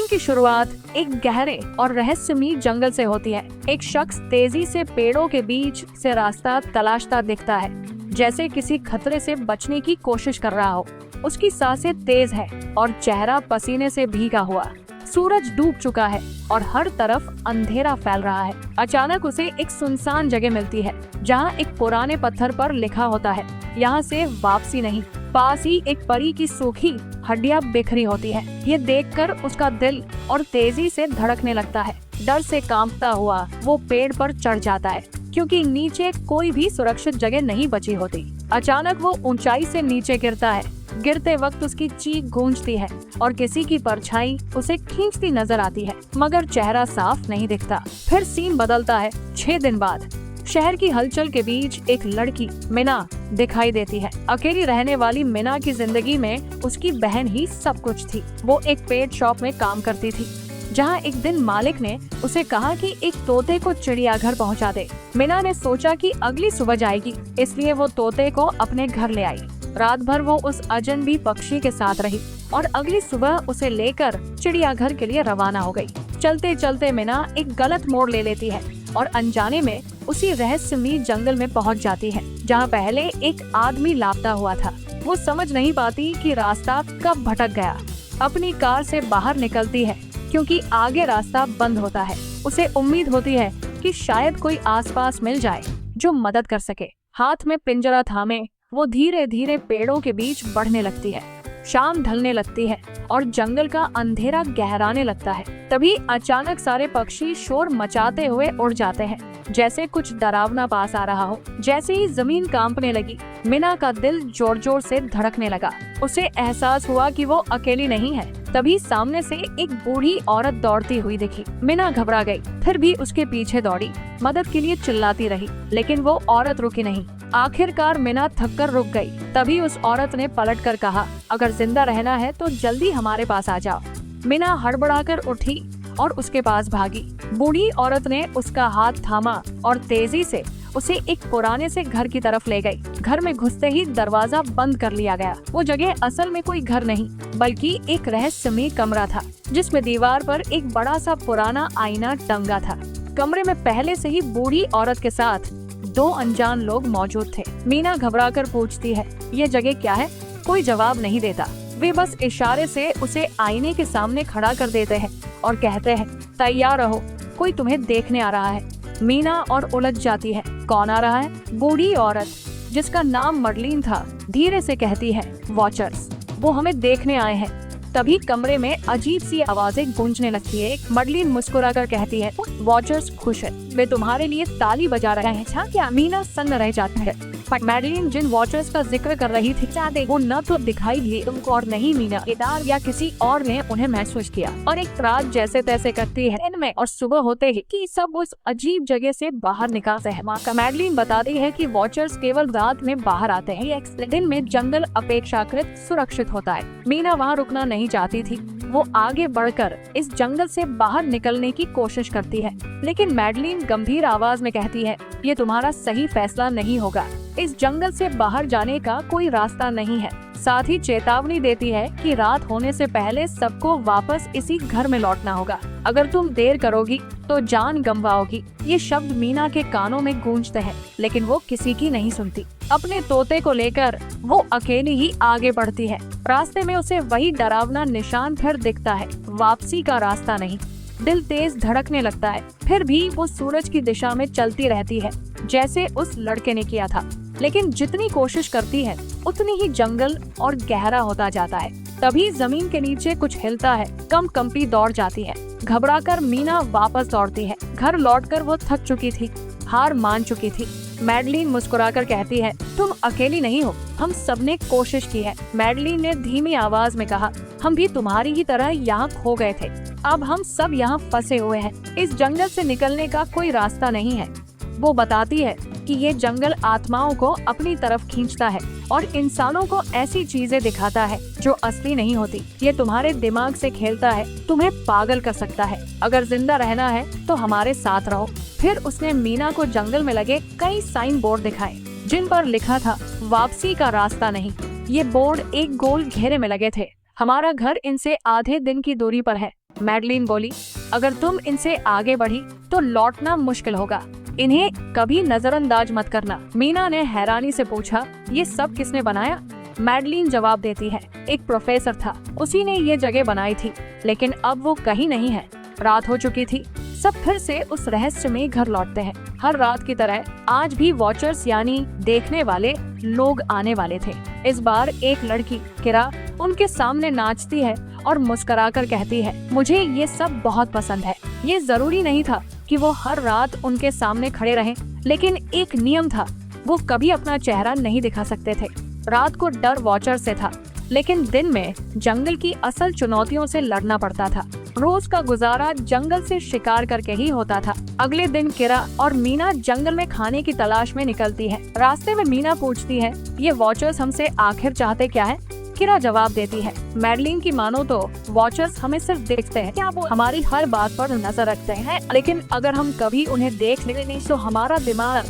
Film की शुरुआत एक गहरे और रहस्यमयी जंगल से होती है। एक शख्स तेजी से पेड़ों के बीच से रास्ता तलाशता दिखता है, जैसे किसी खतरे से बचने की कोशिश कर रहा हो। उसकी सांसें तेज है और चेहरा पसीने से भीगा हुआ। सूरज डूब चुका है और हर तरफ अंधेरा फैल रहा है। अचानक उसे एक सुनसान जगह मिलती है, जहाँ एक पुराने पत्थर पर लिखा होता है, यहाँ से वापसी नहीं। पास ही एक परी की सूखी हड्डियां बिखरी होती है। ये देखकर उसका दिल और तेजी से धड़कने लगता है। डर से कांपता हुआ वो पेड़ पर चढ़ जाता है, क्योंकि नीचे कोई भी सुरक्षित जगह नहीं बची होती। अचानक वो ऊंचाई से नीचे गिरता है। गिरते वक्त उसकी चीख गूंजती है और किसी की परछाई उसे खींचती नजर आती है, मगर चेहरा साफ नहीं दिखता। फिर सीन बदलता है। 6 दिन बाद शहर की हलचल के बीच एक लड़की मीना दिखाई देती है। अकेली रहने वाली मीना की जिंदगी में उसकी बहन ही सब कुछ थी। वो एक पेट शॉप में काम करती थी, जहाँ एक दिन मालिक ने उसे कहा कि एक तोते को चिड़ियाघर पहुँचा दे। मीना ने सोचा कि अगली सुबह जाएगी, इसलिए वो तोते को अपने घर ले आई। रात भर वो उस अजनबी पक्षी के साथ रही और अगली सुबह उसे लेकर चिड़ियाघर के लिए रवाना हो गई। चलते चलते मीना एक गलत मोड़ ले लेती है और अनजाने में उसी रहस्यमयी जंगल में पहुंच जाती है, जहां पहले एक आदमी लापता हुआ था। वो समझ नहीं पाती कि रास्ता कब भटक गया। अपनी कार से बाहर निकलती है, क्योंकि आगे रास्ता बंद होता है। उसे उम्मीद होती है कि शायद कोई आसपास मिल जाए जो मदद कर सके। हाथ में पिंजरा थामे वो धीरे धीरे पेड़ों के बीच बढ़ने लगती है। शाम ढलने लगती है और जंगल का अंधेरा गहराने लगता है। तभी अचानक सारे पक्षी शोर मचाते हुए उड़ जाते हैं, जैसे कुछ डरावना पास आ रहा हो। जैसे ही जमीन कांपने लगी, मीना का दिल जोर जोर से धड़कने लगा। उसे एहसास हुआ कि वो अकेली नहीं है। तभी सामने से एक बूढ़ी औरत दौड़ती हुई दिखी। मीना घबरा गई, फिर भी उसके पीछे दौड़ी। मदद के लिए चिल्लाती रही, लेकिन वो औरत रुकी नहीं। आखिरकार मीना थककर रुक गई। तभी उस औरत ने पलटकर कहा, अगर जिंदा रहना है तो जल्दी हमारे पास आ जाओ। मीना हड़बड़ाकर उठी और उसके पास भागी। बूढ़ी औरत ने उसका हाथ थामा और तेजी से उसे एक पुराने से घर की तरफ ले गई। घर में घुसते ही दरवाजा बंद कर लिया गया। वो जगह असल में कोई घर नहीं, बल्कि एक रहस्यमयी कमरा था, जिसमें दीवार पर एक बड़ा सा पुराना आईना टंगा था। कमरे में पहले से ही बूढ़ी औरत के साथ 2 अनजान लोग मौजूद थे। मीना घबराकर पूछती है, ये जगह क्या है? कोई जवाब नहीं देता। वे बस इशारे से उसे आईने के सामने खड़ा कर देते हैं और कहते हैं, तैयार रहो, कोई तुम्हें देखने आ रहा है। मीना और उलझ जाती है, कौन आ रहा है? बूढ़ी औरत, जिसका नाम मर्लिन था, धीरे से कहती है, वॉचर्स, वो हमें देखने आए हैं। तभी कमरे में अजीब सी आवाजें गूंजने लगती है। मर्लिन मुस्कुराकर कहती है, वॉचर्स खुश है, वे तुम्हारे लिए ताली बजा रहे हैं। अच्छा क्या? मीना सन्न रह जाती है। मैडलिन जिन वॉचर्स का जिक्र कर रही थी, वो न तो दिखाई दिए तुमको और नहीं मीना, इदार या किसी और ने उन्हें महसूस किया और एक रात जैसे तैसे करती है इनमें। और सुबह होते ही कि सब उस अजीब जगह से बाहर निकालते हैं। मैडलिन बताती है कि वॉचर्स केवल रात में बाहर आते हैं, दिन में जंगल अपेक्षाकृत सुरक्षित होता है। मीना वहाँ रुकना नहीं चाहती थी। वो आगे बढ़कर इस जंगल से बाहर निकलने की कोशिश करती है, लेकिन मैडलिन गंभीर आवाज में कहती है, ये तुम्हारा सही फैसला नहीं होगा। इस जंगल से बाहर जाने का कोई रास्ता नहीं है। साथ ही चेतावनी देती है कि रात होने से पहले सबको वापस इसी घर में लौटना होगा। अगर तुम देर करोगी तो जान गंवाओगी। ये शब्द मीना के कानों में गूंजते हैं, लेकिन वो किसी की नहीं सुनती। अपने तोते को लेकर वो अकेली ही आगे बढ़ती है। रास्ते में उसे वही डरावना निशान फिर दिखता है, वापसी का रास्ता नहीं। दिल तेज धड़कने लगता है। फिर भी वो सूरज की दिशा में चलती रहती है, जैसे उस लड़के ने किया था। लेकिन जितनी कोशिश करती है, उतनी ही जंगल और गहरा होता जाता है। तभी जमीन के नीचे कुछ हिलता है। कंपी दौड़ जाती है। घबराकर मीना वापस दौड़ती है। घर लौटकर वो थक चुकी थी, हार मान चुकी थी। मैडलिन मुस्कुराकर कहती है, तुम अकेली नहीं हो, हम सबने कोशिश की है। मैडलिन ने धीमी आवाज में कहा, हम भी तुम्हारी ही तरह यहाँ खो गए थे। अब हम सब यहाँ फंसे हुए हैं। इस जंगल से निकलने का कोई रास्ता नहीं है। वो बताती है कि ये जंगल आत्माओं को अपनी तरफ खींचता है और इंसानों को ऐसी चीजें दिखाता है जो असली नहीं होती। ये तुम्हारे दिमाग से खेलता है, तुम्हें पागल कर सकता है। अगर जिंदा रहना है तो हमारे साथ रहो। फिर उसने मीना को जंगल में लगे कई साइन बोर्ड दिखाए, जिन पर लिखा था, वापसी का रास्ता नहीं। ये बोर्ड एक गोल घेरे में लगे थे। हमारा घर इनसे आधे दिन की दूरी पर है। मैडलिन बोली, अगर तुम इनसे आगे बढ़ी तो लौटना मुश्किल होगा। इन्हें कभी नजरअंदाज मत करना। मीना ने हैरानी से पूछा, ये सब किसने बनाया? मैडलिन जवाब देती है, एक प्रोफेसर था, उसी ने ये जगह बनाई थी, लेकिन अब वो कहीं नहीं है। रात हो चुकी थी। सब फिर से उस रहस्यमय घर लौटते हैं। हर रात की तरह आज भी वॉचर्स यानी देखने वाले लोग आने वाले थे। इस बार एक लड़की किरा उनके सामने नाचती है और मुस्कुराकर कहती है, मुझे ये सब बहुत पसंद है। ये जरूरी नहीं था कि वो हर रात उनके सामने खड़े रहें, लेकिन एक नियम था, वो कभी अपना चेहरा नहीं दिखा सकते थे। रात को डर वॉचर से था, लेकिन दिन में जंगल की असल चुनौतियों से लड़ना पड़ता था। रोज का गुजारा जंगल से शिकार करके ही होता था। अगले दिन किरा और मीना जंगल में खाने की तलाश में निकलती है। रास्ते में मीना पूछती है, ये वॉचर्स हमसे आखिर चाहते क्या है? किरा जवाब देती है, मैडलिन की मानो तो वॉचर्स हमें सिर्फ देखते हैं, क्या वो हमारी हर बात पर नजर रखते हैं, लेकिन अगर हम कभी उन्हें देख लें तो हमारा दिमाग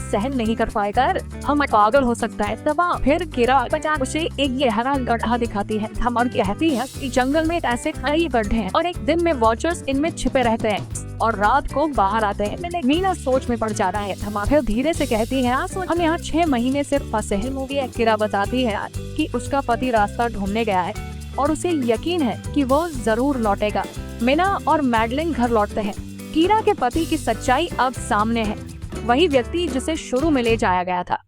सहन नहीं कर पाएगा, हम पागल हो सकता है। तब फिर किरा उसे एक गहरा गड्ढा दिखाती है। हम और कहती है कि जंगल में ऐसे कई गड्ढे हैं और एक दिन में वॉचर्स इनमें छिपे रहते हैं और रात को बाहर आते हैं। मीना सोच में पड़ जा रहा है। हम फिर धीरे से कहती है, हम यहाँ 6 महीने से फंसे हैं। किरा बताती है कि उसका पति रास्ता ढूंढने गया है और उसे यकीन है कि वो जरूर लौटेगा। मीना और मैडलिन घर लौटते हैं। कीरा के पति की सच्चाई अब सामने है, वही व्यक्ति जिसे शुरू में ले जाया गया था।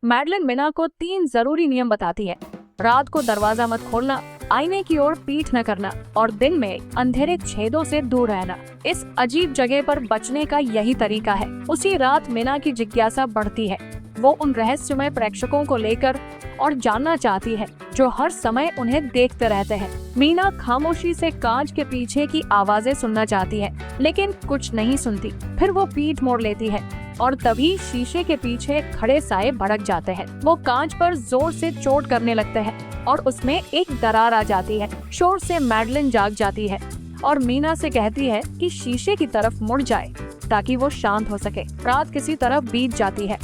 मैडलिन मीना को 3 जरूरी नियम बताती है। रात को दरवाजा मत खोलना, आईने की ओर पीठ न करना और दिन में अंधेरे छेदों से दूर रहना। इस अजीब जगह पर बचने का यही तरीका है। उसी रात मीना की जिज्ञासा बढ़ती है। वो उन रहस्यमय प्रेक्षकों को लेकर और जानना चाहती है जो हर समय उन्हें देखते रहते हैं। मीना खामोशी से कांच के पीछे की आवाजें सुनना चाहती है, लेकिन कुछ नहीं सुनती। फिर वो पीठ मोड़ लेती है और तभी शीशे के पीछे खड़े साए भड़क जाते हैं। वो कांच पर जोर से चोट करने लगते हैं और उसमें एक दरार आ जाती है। शोर से मैडलिन जाग जाती है और मीना से कहती है कि शीशे की तरफ मुड़ जाए ताकि वो शांत हो सके। रात किसी तरह बीत जाती है।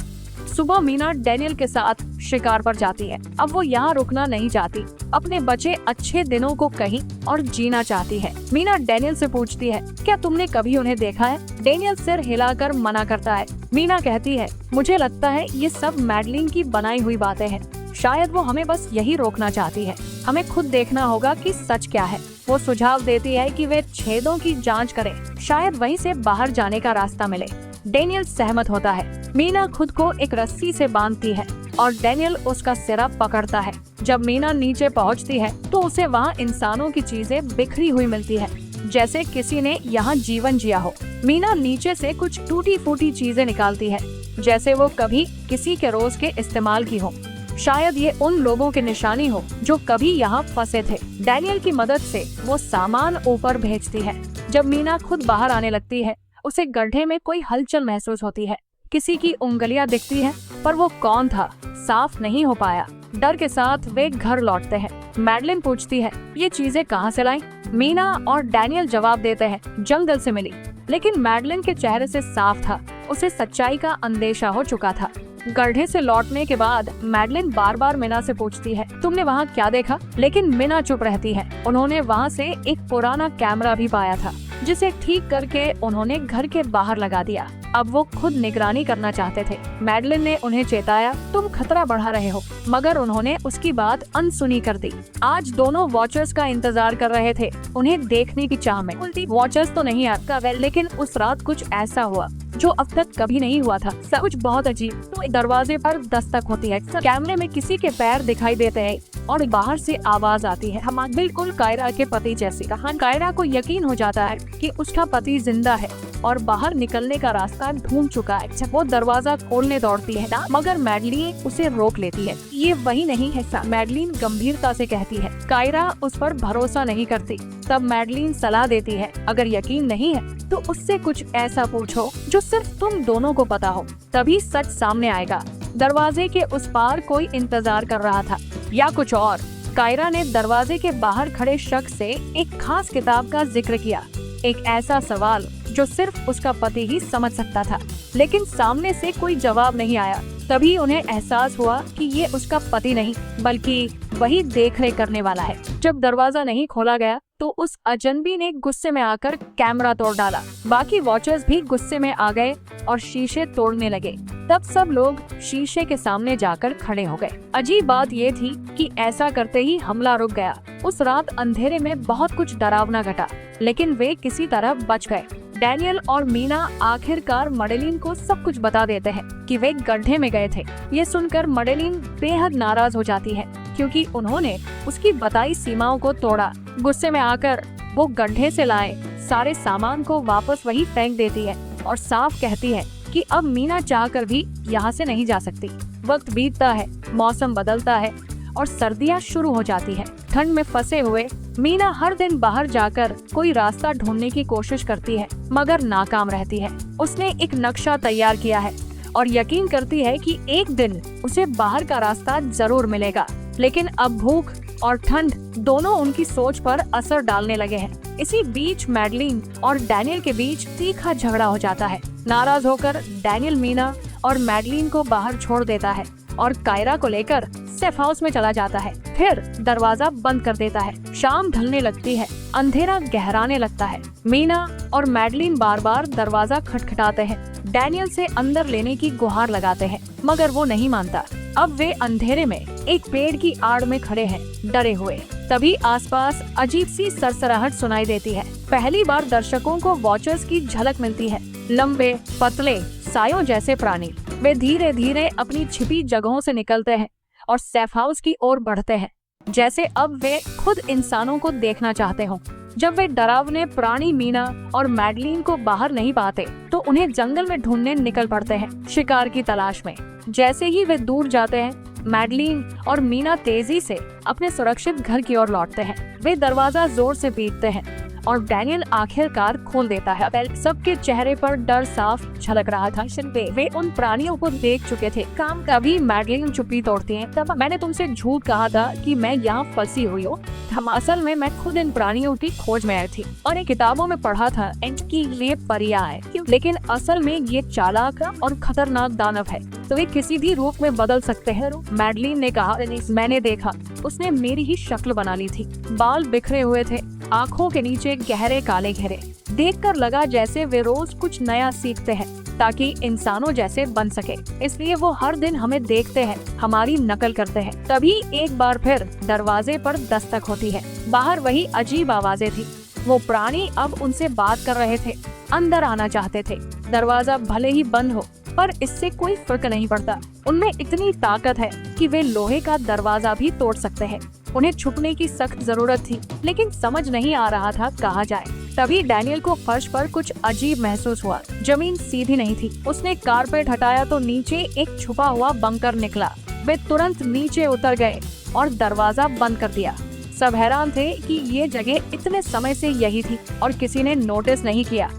सुबह मीना डैनियल के साथ शिकार पर जाती है। अब वो यहाँ रुकना नहीं चाहती, अपने बचे अच्छे दिनों को कहीं और जीना चाहती है। मीना डैनियल से पूछती है, क्या तुमने कभी उन्हें देखा है? डैनियल सिर हिलाकर मना करता है। मीना कहती है, मुझे लगता है ये सब मैडलिन की बनाई हुई बातें हैं। शायद वो हमें बस यही रोकना चाहती है। हमें खुद देखना होगा कि सच क्या है। वो सुझाव देती है कि वे छेदों की जांच करें, शायद वहीं से बाहर जाने का रास्ता मिले। डैनियल सहमत होता है। मीना खुद को एक रस्सी से बांधती है और डैनियल उसका सिरा पकड़ता है। जब मीना नीचे पहुंचती है तो उसे वहां इंसानों की चीजें बिखरी हुई मिलती है, जैसे किसी ने यहाँ जीवन जिया हो। मीना नीचे से कुछ टूटी फूटी चीजें निकालती है, जैसे वो कभी किसी के रोज के इस्तेमाल की हो। शायद ये उन लोगों की निशानी हो जो कभी यहाँ फंसे थे। डैनियल की मदद से वो सामान ऊपर भेजती है। जब मीना खुद बाहर आने लगती है, उसे गड्ढे में कोई हलचल महसूस होती है। किसी की उंगलियां दिखती हैं, पर वो कौन था साफ नहीं हो पाया। डर के साथ वे घर लौटते हैं। मैडलिन पूछती है, ये चीजें कहाँ से लाई? मीना और डैनियल जवाब देते हैं, जंगल से मिली। लेकिन मैडलिन के चेहरे से साफ था, उसे सच्चाई का अंदेशा हो चुका था। गड्ढे से लौटने के बाद मैडलिन बार बार मीना से पूछती है, तुमने वहाँ क्या देखा? लेकिन मीना चुप रहती है। उन्होंने वहाँ से एक पुराना कैमरा भी पाया था, जिसे ठीक करके उन्होंने घर के बाहर लगा दिया। अब वो खुद निगरानी करना चाहते थे। मैडलिन ने उन्हें चेताया, तुम खतरा बढ़ा रहे हो, मगर उन्होंने उसकी बात अनसुनी कर दी। आज दोनों वॉचर्स का इंतजार कर रहे थे, उन्हें देखने की चाह में। वॉचर्स तो नहीं आता, लेकिन उस रात कुछ ऐसा हुआ जो अब तक कभी नहीं हुआ था। सब कुछ बहुत अजीब। तो दरवाजे पर दस्तक होती है, कैमरे में किसी के पैर दिखाई देते हैं और बाहर से आवाज आती है, हम बिल्कुल कायरा के पति जैसी। कायरा को यकीन हो जाता है कि उसका पति जिंदा है और बाहर निकलने का रास्ता ढूंढ चुका है। वो दरवाजा खोलने दौड़ती है, मगर मैडलिन उसे रोक लेती है। ये वही नहीं है, मैडलिन गंभीरता से कहती है। कायरा उस पर भरोसा नहीं करती। तब मैडलिन सलाह देती है, अगर यकीन नहीं है तो उससे कुछ ऐसा पूछो जो सिर्फ तुम दोनों को पता हो, तभी सच सामने आएगा। दरवाजे के उस पार कोई इंतजार कर रहा था या कुछ और। कायरा ने दरवाजे के बाहर खड़े शख्स से एक खास किताब का जिक्र किया, एक ऐसा सवाल जो सिर्फ उसका पति ही समझ सकता था। लेकिन सामने से कोई जवाब नहीं आया। तभी उन्हें एहसास हुआ कि ये उसका पति नहीं, बल्कि वही देखरेख करने वाला है। जब दरवाजा नहीं खोला गया तो उस अजनबी ने गुस्से में आकर कैमरा तोड़ डाला। बाकी वॉचर्स भी गुस्से में आ गए और शीशे तोड़ने लगे। तब सब लोग शीशे के सामने जाकर खड़े हो गए। अजीब बात ये थी कि ऐसा करते ही हमला रुक गया। उस रात अंधेरे में बहुत कुछ डरावना घटा, लेकिन वे किसी तरह बच गए। डैनियल और मीना आखिरकार मडेलिन को सब कुछ बता देते हैं कि वे गड्ढे में गए थे। ये सुनकर मडेलिन बेहद नाराज हो जाती है क्योंकि उन्होंने उसकी बताई सीमाओं को तोड़ा। गुस्से में आकर वो गड्ढे से लाए सारे सामान को वापस वही फेंक देती है और साफ कहती है कि अब मीना चाहकर भी यहाँ से नहीं जा सकती। वक्त बीतता है, मौसम बदलता है और सर्दियाँ शुरू हो जाती है। ठंड में फंसे हुए मीना हर दिन बाहर जाकर कोई रास्ता ढूंढने की कोशिश करती है, मगर नाकाम रहती है। उसने एक नक्शा तैयार किया है और यकीन करती है कि एक दिन उसे बाहर का रास्ता जरूर मिलेगा। लेकिन अब भूख और ठंड दोनों उनकी सोच पर असर डालने लगे हैं। इसी बीच मैडलिन और डैनियल के बीच तीखा झगड़ा हो जाता है। नाराज होकर डैनियल मीना और मैडलिन को बाहर छोड़ देता है और कायरा को लेकर सेफ हाउस में चला जाता है। फिर दरवाजा बंद कर देता है। शाम ढलने लगती है, अंधेरा गहराने लगता है। मीना और मैडलिन बार बार दरवाजा खटखटाते हैं, डैनियल से अंदर लेने की गुहार लगाते हैं, मगर वो नहीं मानता। अब वे अंधेरे में एक पेड़ की आड़ में खड़े हैं, डरे हुए। तभी आसपास अजीब सी सरसराहट सुनाई देती है। पहली बार दर्शकों को वॉचर्स की झलक मिलती है। लंबे पतले सायों जैसे प्राणी वे धीरे धीरे अपनी छिपी जगहों से निकलते हैं और सेफ हाउस की ओर बढ़ते हैं, जैसे अब वे खुद इंसानों को देखना चाहते हों। जब वे डरावने प्राणी मीना और मैडलिन को बाहर नहीं पाते तो उन्हें जंगल में ढूंढने निकल पड़ते हैं, शिकार की तलाश में। जैसे ही वे दूर जाते हैं, मैडलिन और मीना तेजी से अपने सुरक्षित घर की ओर लौटते हैं। वे दरवाजा जोर से पीटते हैं और डैनियल आखिरकार खोल देता है। सबके चेहरे पर डर साफ झलक रहा था। वे उन प्राणियों को देख चुके थे। काम कभी मैडलिन चुप्पी तोड़ती है। तब मैंने तुमसे झूठ कहा था कि मैं यहाँ फंसी हुई हूँ। असल में मैं खुद इन प्राणियों की खोज में आई थी और इन किताबों में पढ़ा था इनकी लिए परियां है, लेकिन असल में ये चालाक और खतरनाक दानव है, तो वे किसी भी रूप में बदल सकते हैं। मैडलिन ने कहा, मैंने देखा, उसने मेरी ही शक्ल बना ली थी। बाल बिखरे हुए थे, आँखों के नीचे गहरे काले घेरे। देखकर लगा जैसे वे रोज कुछ नया सीखते हैं ताकि इंसानों जैसे बन सके। इसलिए वो हर दिन हमें देखते हैं, हमारी नकल करते हैं। तभी एक बार फिर दरवाजे पर दस्तक होती है। बाहर वही अजीब आवाजें थी। वो प्राणी अब उनसे बात कर रहे थे, अंदर आना चाहते थे। दरवाजा भले ही बंद हो, पर इससे कोई फर्क नहीं पड़ता। उनमें इतनी ताकत है कि वे लोहे का दरवाजा भी तोड़ सकते हैं। उन्हें छुपने की सख्त जरूरत थी, लेकिन समझ नहीं आ रहा था कहाँ जाए। तभी डैनियल को फर्श पर कुछ अजीब महसूस हुआ। जमीन सीधी नहीं थी। उसने कारपेट हटाया तो नीचे एक छुपा हुआ बंकर निकला। वे तुरंत नीचे उतर गए और दरवाजा बंद कर दिया। सब हैरान थे कि ये जगह इतने समय से यही थी और किसी ने नोटिस नहीं किया।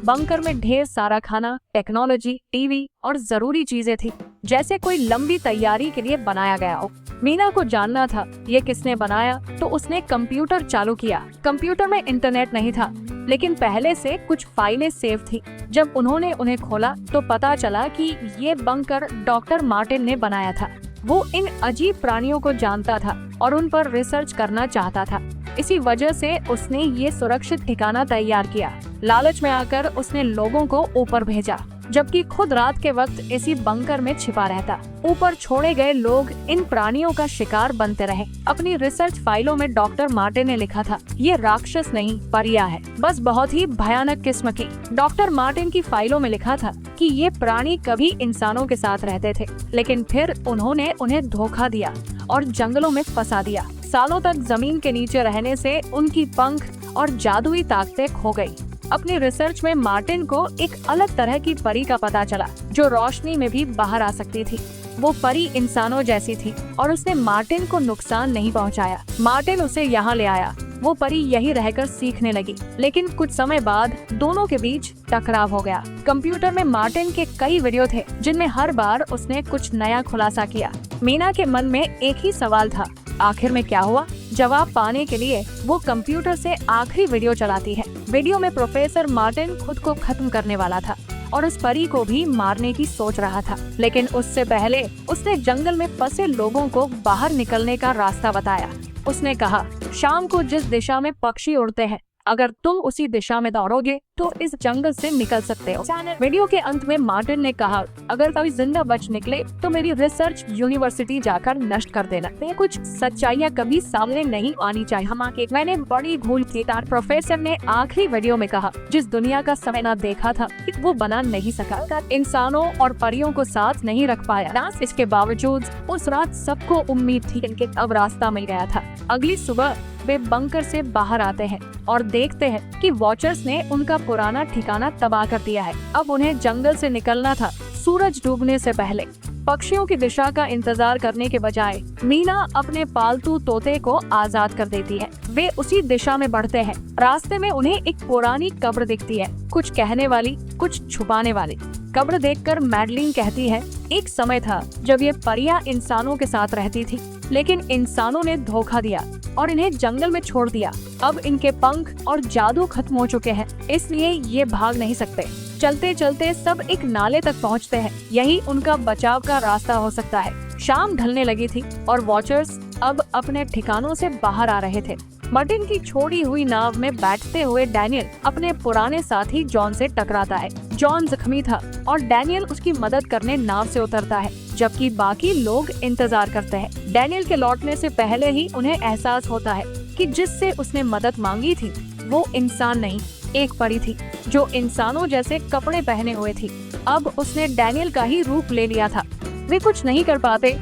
बंकर में ढेर सारा खाना, टेक्नोलॉजी, टीवी और जरूरी चीजें थी, जैसे कोई लंबी तैयारी के लिए बनाया गया हो। मीना को जानना था ये किसने बनाया, तो उसने कंप्यूटर चालू किया। कंप्यूटर में इंटरनेट नहीं था, लेकिन पहले से कुछ फाइलें सेव थी। जब उन्होंने उन्हें खोला तो पता चला कि ये बंकर डॉक्टर मार्टिन ने बनाया था। वो इन अजीब प्राणियों को जानता था और उन पर रिसर्च करना चाहता था। इसी वजह से उसने ये सुरक्षित ठिकाना तैयार किया। लालच में आकर उसने लोगों को ऊपर भेजा, जबकि खुद रात के वक्त इसी बंकर में छिपा रहता। ऊपर छोड़े गए लोग इन प्राणियों का शिकार बनते रहे। अपनी रिसर्च फाइलों में डॉक्टर मार्टिन ने लिखा था, ये राक्षस नहीं परियां है, बस बहुत ही भयानक किस्म की। डॉक्टर मार्टिन की फाइलों में लिखा था कि ये प्राणी कभी इंसानों के साथ रहते थे, लेकिन फिर उन्होंने उन्हें धोखा दिया और जंगलों में फंसा दिया। सालों तक जमीन के नीचे रहने से उनकी पंख और जादुई ताकतें खो गई। अपनी रिसर्च में मार्टिन को एक अलग तरह की परी का पता चला, जो रोशनी में भी बाहर आ सकती थी। वो परी इंसानों जैसी थी और उसने मार्टिन को नुकसान नहीं पहुंचाया। मार्टिन उसे यहाँ ले आया। वो परी यही रहकर सीखने लगी, लेकिन कुछ समय बाद दोनों के बीच टकराव हो गया। कंप्यूटर में मार्टिन के कई वीडियो थे, जिनमें हर बार उसने कुछ नया खुलासा किया। मीना के मन में एक ही सवाल था, आखिर में क्या हुआ? जवाब पाने के लिए वो कंप्यूटर से आखिरी वीडियो चलाती है। वीडियो में प्रोफेसर मार्टिन खुद को खत्म करने वाला था और उस परी को भी मारने की सोच रहा था, लेकिन उससे पहले उसने जंगल में फंसे लोगों को बाहर निकलने का रास्ता बताया। उसने कहा, शाम को जिस दिशा में पक्षी उड़ते हैं, अगर तुम उसी दिशा में दौड़ोगे तो इस जंगल से निकल सकते हो। वीडियो के अंत में मार्टिन ने कहा, अगर कभी जिंदा बच निकले तो मेरी रिसर्च यूनिवर्सिटी जाकर नष्ट कर देना। कुछ सच्चाइयाँ कभी सामने नहीं आनी चाहिए। मैंने बड़ी भूल की। प्रोफेसर ने आखिरी वीडियो में कहा, जिस दुनिया का समय न देखा था वो बना नहीं सका, इंसानों और परियों को साथ नहीं रख पाया। इसके बावजूद उस रात सबको उम्मीद थी कि अब रास्ता मिल गया था। अगली सुबह वे बंकर से बाहर आते हैं और देखते हैं कि वॉचर्स ने उनका पुराना ठिकाना तबाह कर दिया है। अब उन्हें जंगल से निकलना था सूरज डूबने से पहले। पक्षियों की दिशा का इंतजार करने के बजाय मीना अपने पालतू तोते को आजाद कर देती है। वे उसी दिशा में बढ़ते हैं। रास्ते में उन्हें एक पुरानी कब्र दिखती है, कुछ कहने वाली, कुछ छुपाने वाली। कब्र देखकर मैडलिन कहती है, एक समय था जब ये परियां इंसानों के साथ रहती थी, लेकिन इंसानों ने धोखा दिया और इन्हें जंगल में छोड़ दिया। अब इनके पंख और जादू खत्म हो चुके हैं, इसलिए ये भाग नहीं सकते। चलते चलते सब एक नाले तक पहुंचते हैं। यही उनका बचाव का रास्ता हो सकता है। शाम ढलने लगी थी और वॉचर्स अब अपने ठिकानों से बाहर आ रहे थे। मार्टिन की छोड़ी हुई नाव में बैठते हुए डैनियल अपने पुराने साथी जॉन से टकराता है। जॉन जख्मी था और डैनियल उसकी मदद करने नाव से उतरता है, जबकि बाकी लोग इंतजार करते हैं। डैनियल के लौटने से पहले ही उन्हें एहसास होता है कि जिससे उसने मदद मांगी थी वो इंसान नहीं, एक परी थी जो इंसानों जैसे कपड़े पहने हुए थी। अब उसने डैनियल का ही रूप ले लिया था। वे कुछ नहीं कर पाते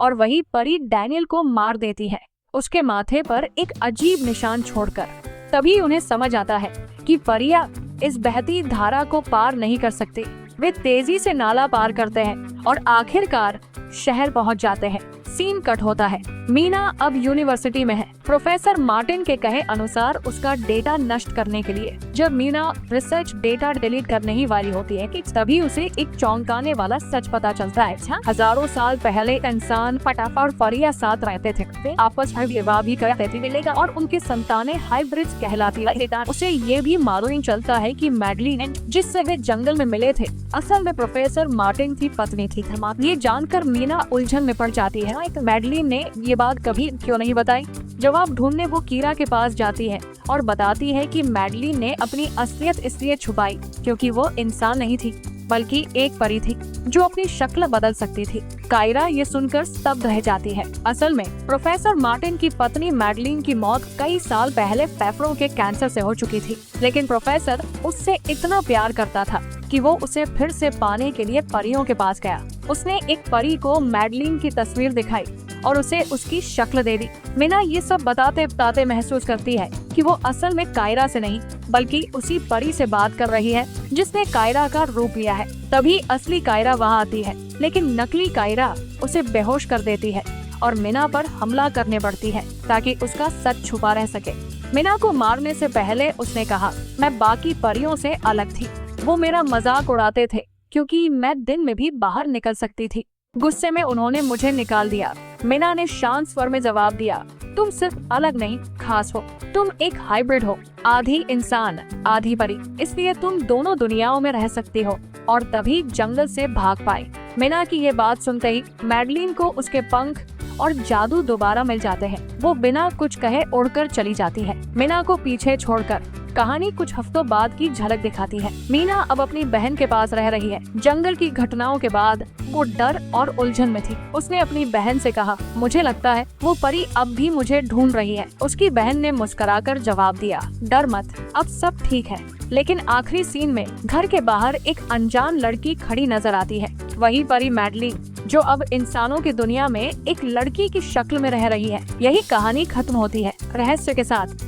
और वही परी डैनियल को मार देती है, उसके माथे पर एक अजीब निशान छोड़कर। तभी उन्हें समझ आता है कि परियां इस बहती धारा को पार नहीं कर सकती। वे तेजी से नाला पार करते हैं और आखिरकार शहर पहुंच जाते हैं। सीन कट होता है। मीना अब यूनिवर्सिटी में है। प्रोफेसर मार्टिन के कहे अनुसार उसका डेटा नष्ट करने के लिए। जब मीना रिसर्च डेटा डिलीट करने ही वाली होती है कि तभी उसे एक चौंकाने वाला सच पता चलता है। हजारों साल पहले इंसान, फटाफट और परियां साथ रहते थे। वे आपस में विवाह भी करते थे और उनकी संतानें हाइब्रिड कहलाती है। उसे ये भी मालूम चलता है कि मैडलिन, जिससे वे जंगल में मिले थे, असल में प्रोफेसर मार्टिन की पत्नी थी। ये जानकर मीना उलझन में पड़ जाती है। मैडलिन ने ये बात कभी क्यों नहीं बताई? जवाब ढूंढने वो कीरा के पास जाती है और बताती है कि मैडलिन ने अपनी असलियत इसलिए छुपाई क्योंकि वो इंसान नहीं थी, बल्कि एक परी थी जो अपनी शक्ल बदल सकती थी। कायरा ये सुनकर स्तब्ध रह जाती है। असल में प्रोफेसर मार्टिन की पत्नी मैडलिन की मौत कई साल पहले फेफड़ों के कैंसर से हो चुकी थी, लेकिन प्रोफेसर उससे इतना प्यार करता था कि वो उसे फिर से पाने के लिए परियों के पास गया। उसने एक परी को मैडलिन की तस्वीर दिखाई और उसे उसकी शक्ल दे दी। मीना ये सब बताते बताते महसूस करती है कि वो असल में कायरा से नहीं, बल्कि उसी परी से बात कर रही है जिसने कायरा का रूप लिया है। तभी असली कायरा वहाँ आती है, लेकिन नकली कायरा उसे बेहोश कर देती है और मीना पर हमला करने पड़ती है ताकि उसका सच छुपा रह सके। मीना को मारने से पहले उसने कहा, मैं बाकी परियों से अलग थी। वो मेरा मजाक उड़ाते थे क्योंकि मैं दिन में भी बाहर निकल सकती थी। गुस्से में उन्होंने मुझे निकाल दिया। मीना ने शांत स्वर में जवाब दिया, तुम सिर्फ अलग नहीं, खास हो। तुम एक हाइब्रिड हो, आधी इंसान आधी परी, इसलिए तुम दोनों दुनियाओं में रह सकती हो और तभी जंगल से भाग पाए। मीना की ये बात सुनते ही मैडलिन को उसके पंख और जादू दोबारा मिल जाते हैं। वो बिना कुछ कहे उड़कर चली जाती है, मीना को पीछे छोड़कर। कहानी कुछ हफ्तों बाद की झलक दिखाती है। मीना अब अपनी बहन के पास रह रही है। जंगल की घटनाओं के बाद वो डर और उलझन में थी। उसने अपनी बहन से कहा, मुझे लगता है वो परी अब भी मुझे ढूंढ रही है। उसकी बहन ने मुस्कुराकर जवाब दिया, डर मत, अब सब ठीक है। लेकिन आखिरी सीन में घर के बाहर एक अनजान लड़की खड़ी नजर आती है। वही परी मैडलिन, जो अब इंसानों की दुनिया में एक लड़की की शक्ल में रह रही है। यही कहानी खत्म होती है रहस्य के साथ।